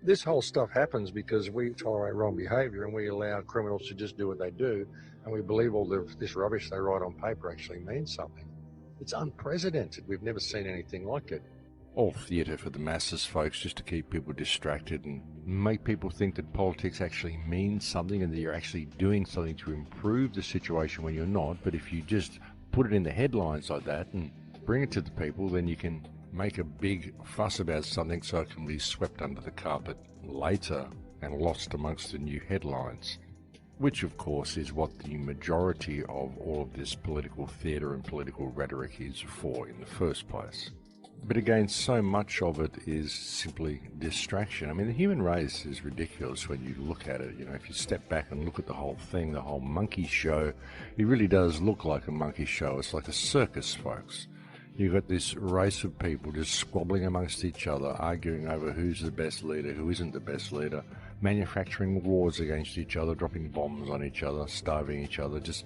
This whole stuff happens because we tolerate wrong behaviour and we allow criminals to just do what they do, and we believe all this rubbish they write on paper actually means something. It's unprecedented. We've never seen anything like it. All theatre for the masses, folks, just to keep people distracted and make people think that politics actually means something and that you're actually doing something to improve the situation when you're not. But if you just put it in the headlines like that and bring it to the people, then you can make a big fuss about something so it can be swept under the carpet later and lost amongst the new headlines, which of course is what the majority of all of this political theatre and political rhetoric is for in the first place. But again, so much of it is simply distraction. I mean, the human race is ridiculous when you look at it. You know, if you step back and look at the whole thing, the whole monkey show, it really does look like a monkey show. It's like a circus, folks. You've got this race of people just squabbling amongst each other, arguing over who's the best leader, who isn't the best leader, manufacturing wars against each other, dropping bombs on each other, starving each other, just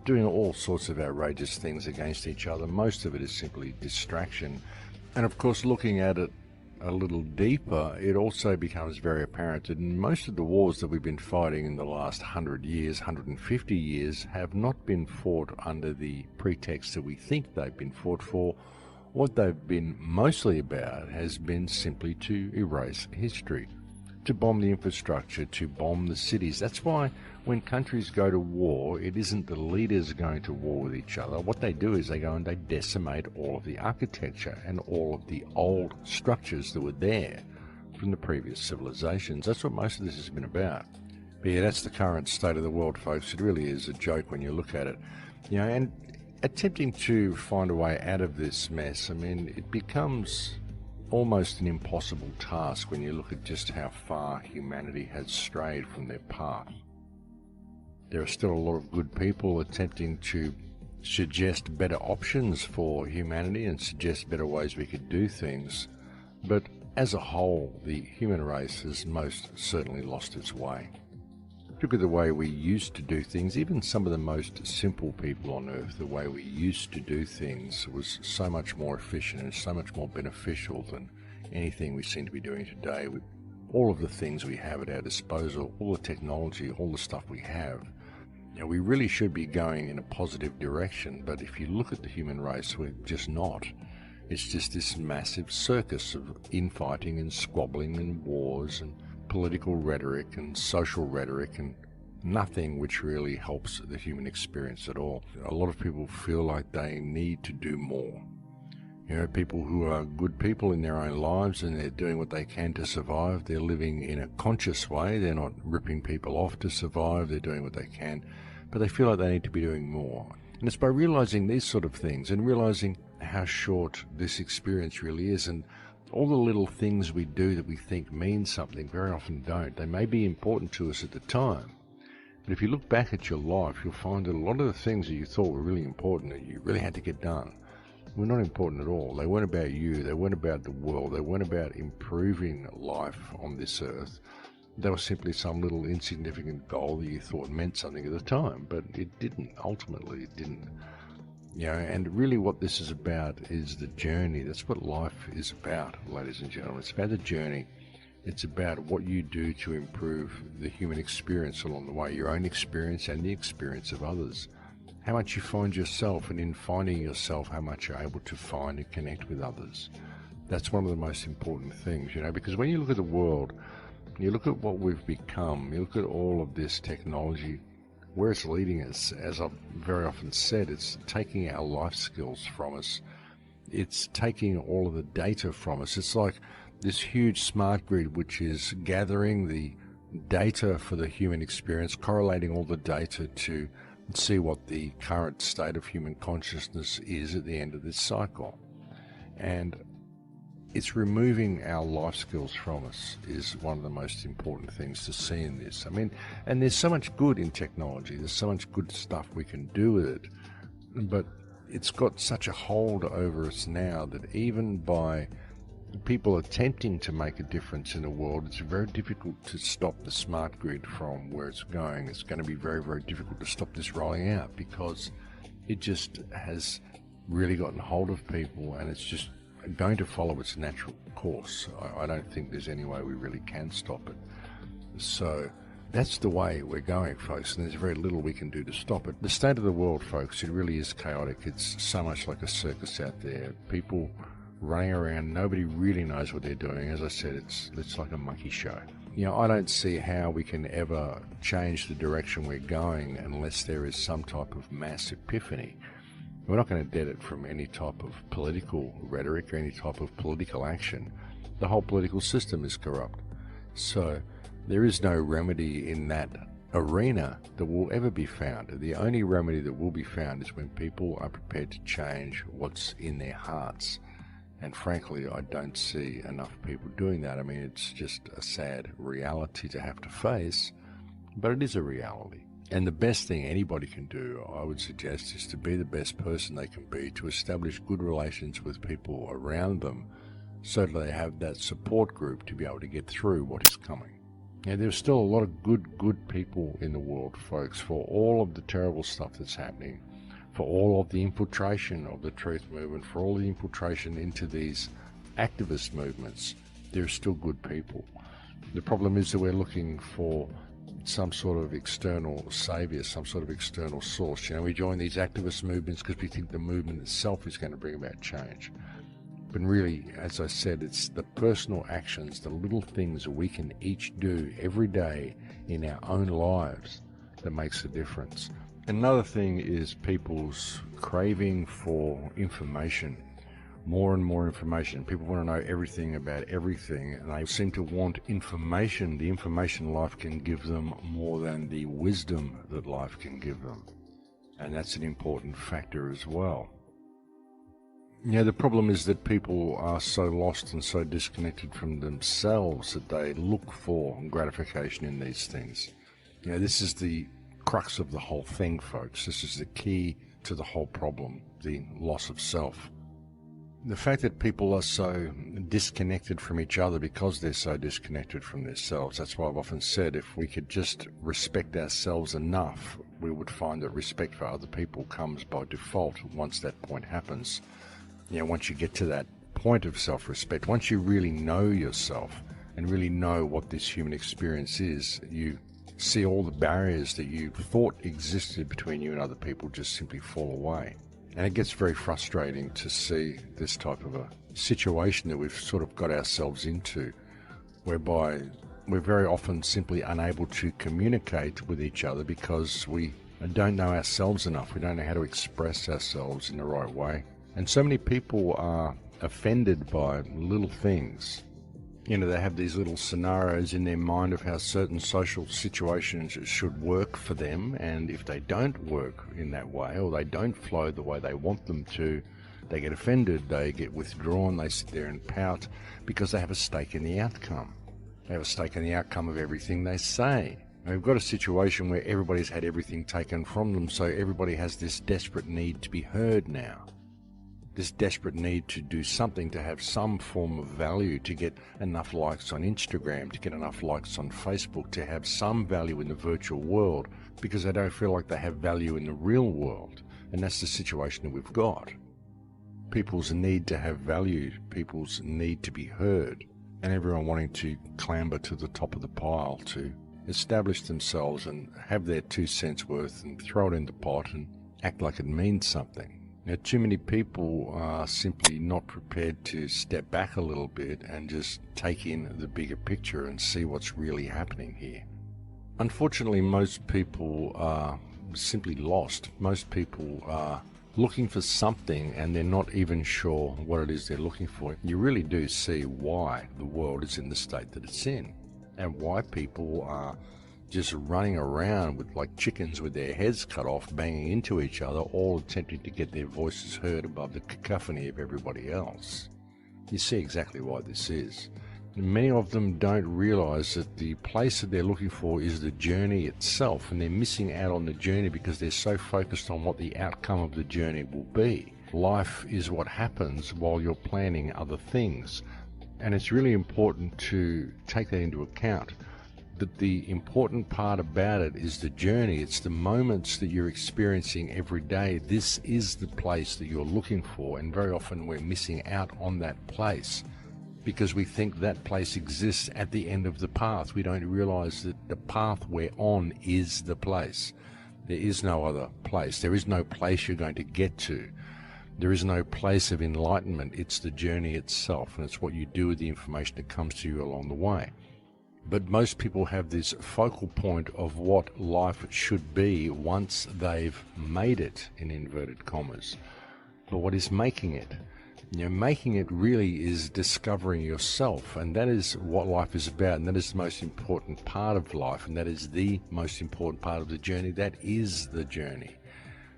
doing all sorts of outrageous things against each other. Most of it is simply distraction. And of course, looking at it a little deeper, it also becomes very apparent that most of the wars that we've been fighting in the last 100 years, 150 years, have not been fought under the pretext that we think they've been fought for. What they've been mostly about has been simply to erase history, to bomb the infrastructure, to bomb the cities. That's why when countries go to war, it isn't the leaders going to war with each other. What they do is they go and they decimate all of the architecture and all of the old structures that were there from the previous civilizations. That's what most of this has been about. But yeah, that's the current state of the world, folks. It really is a joke when you look at it. You know, and attempting to find a way out of this mess, I mean, it becomes almost an impossible task when you look at just how far humanity has strayed from their path. There are still a lot of good people attempting to suggest better options for humanity and suggest better ways we could do things, but as a whole, the human race has most certainly lost its way. Look at the way we used to do things. Even some of the most simple people on earth, the way we used to do things was so much more efficient and so much more beneficial than anything we seem to be doing today. With all of the things we have at our disposal, all the technology, all the stuff we have, you know, we really should be going in a positive direction. But if you look at the human race, we're just not. It's just this massive circus of infighting and squabbling and wars and political rhetoric and social rhetoric, and nothing which really helps the human experience at all. A lot of people feel like they need to do more. You know, people who are good people in their own lives and they're doing what they can to survive. They're living in a conscious way. They're not ripping people off to survive. They're doing what they can, but they feel like they need to be doing more. And it's by realizing these sort of things and realizing how short this experience really is, and all the little things we do that we think mean something very often don't. They may be important to us at the time, but if you look back at your life, you'll find that a lot of the things that you thought were really important, that you really had to get done, were not important at all. They weren't about you. They weren't about the world. They weren't about improving life on this earth. They were simply some little insignificant goal that you thought meant something at the time, but it didn't. Ultimately, it didn't. You know, and really what this is about is the journey. That's what life is about, ladies and gentlemen. It's about the journey. It's about what you do to improve the human experience along the way, your own experience and the experience of others. How much you find yourself, and in finding yourself, how much you're able to find and connect with others. That's one of the most important things, you know, because when you look at the world, you look at what we've become, you look at all of this technology, where it's leading us, as I've very often said, it's taking our life skills from us. It's taking all of the data from us. It's like this huge smart grid which is gathering the data for the human experience, correlating all the data to see what the current state of human consciousness is at the end of this cycle. And it's removing our life skills from us is one of the most important things to see in this. I mean, and there's so much good in technology. There's so much good stuff we can do with it. But it's got such a hold over us now that even by people attempting to make a difference in the world, it's very difficult to stop the smart grid from where it's going. It's going to be very, very difficult to stop this rolling out because it just has really gotten hold of people, and it's just going to follow its natural course. I don't think there's any way we really can stop it. So that's the way we're going, folks, and there's very little we can do to stop it. The state of the world, folks, it really is chaotic. It's so much like a circus out there. People running around, nobody really knows what they're doing. As I said, it's like a monkey show. You know, I don't see how we can ever change the direction we're going unless there is some type of mass epiphany. We're not going to get it from any type of political rhetoric or any type of political action. The whole political system is corrupt. So there is no remedy in that arena that will ever be found. The only remedy that will be found is when people are prepared to change what's in their hearts. And frankly, I don't see enough people doing that. I mean, it's just a sad reality to have to face, but it is a reality. And the best thing anybody can do, I would suggest, is to be the best person they can be, to establish good relations with people around them so that they have that support group to be able to get through what is coming. Now, there's still a lot of good people in the world, folks, for all of the terrible stuff that's happening, for all of the infiltration of the truth movement, for all the infiltration into these activist movements. There are still good people. The problem is that we're looking for some sort of external savior, some sort of external source. You know, we join these activist movements because we think the movement itself is going to bring about change. But really, as I said, it's the personal actions, the little things that we can each do every day in our own lives that makes a difference. Another thing is people's craving for information. More and more information. People want to know everything about everything, and they seem to want information, the information life can give them, more than the wisdom that life can give them. And that's an important factor as well. Yeah, the problem is that people are so lost and so disconnected from themselves that they look for gratification in these things. You know, this is the crux of the whole thing, folks. This is the key to the whole problem, the loss of self. The fact that people are so disconnected from each other because they're so disconnected from themselves. That's why I've often said if we could just respect ourselves enough, we would find that respect for other people comes by default once that point happens. You know, once you get to that point of self-respect, once you really know yourself and really know what this human experience is, you see all the barriers that you thought existed between you and other people just simply fall away. And it gets very frustrating to see this type of a situation that we've sort of got ourselves into, whereby we're very often simply unable to communicate with each other because we don't know ourselves enough. We don't know how to express ourselves in the right way. And so many people are offended by little things. You know, they have these little scenarios in their mind of how certain social situations should work for them, and if they don't work in that way, or they don't flow the way they want them to, they get offended, they get withdrawn, they sit there and pout because they have a stake in the outcome. They have a stake in the outcome of everything they say. And we've got a situation where everybody's had everything taken from them, so everybody has this desperate need to be heard now. This desperate need to do something, to have some form of value, to get enough likes on Instagram, to get enough likes on Facebook, to have some value in the virtual world, because they don't feel like they have value in the real world. And that's the situation that we've got. People's need to have value, people's need to be heard, and everyone wanting to clamber to the top of the pile to establish themselves and have their 2 cents worth and throw it in the pot and act like it means something. Now, too many people are simply not prepared to step back a little bit and just take in the bigger picture and see what's really happening here. Unfortunately, most people are simply lost. Most people are looking for something and they're not even sure what it is they're looking for. You really do see why the world is in the state that it's in, and why people are just running around with like chickens with their heads cut off, banging into each other, all attempting to get their voices heard above the cacophony of everybody else. You see exactly why this is. Many of them don't realize that the place that they're looking for is the journey itself, and they're missing out on the journey because they're so focused on what the outcome of the journey will be. Life is what happens while you're planning other things, and it's really important to take that into account. that the important part about it is the journey. It's the moments that you're experiencing every day. This is the place that you're looking for, and very often we're missing out on that place because we think that place exists at the end of the path. We don't realize that the path we're on is the place. There is no other place. There is no place you're going to get to. There is no place of enlightenment. It's the journey itself, and it's what you do with the information that comes to you along the way. But most people have this focal point of what life should be once they've made it, in inverted commas. But what is making it? Making it really is discovering yourself, and that is what life is about, and that is the most important part of life, and that is the most important part of the journey. That is the journey.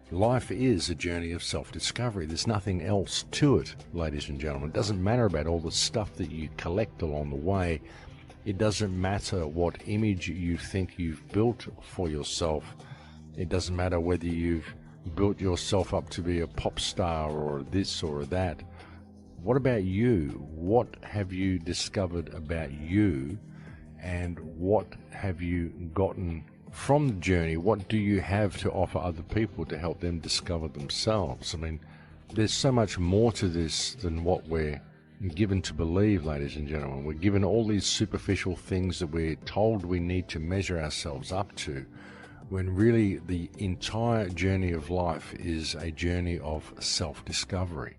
Life is a journey of self-discovery. There's nothing else to it, ladies and gentlemen. It doesn't matter about all the stuff that you collect along the way. It doesn't matter what image you think you've built for yourself. It doesn't matter whether you've built yourself up to be a pop star or this or that. What about you? What have you discovered about you, and what have you gotten from the journey? What do you have to offer other people to help them discover themselves? I mean, there's so much more to this than what we're given to believe, ladies and gentlemen. We're given all these superficial things that we're told we need to measure ourselves up to, when really the entire journey of life is a journey of self-discovery.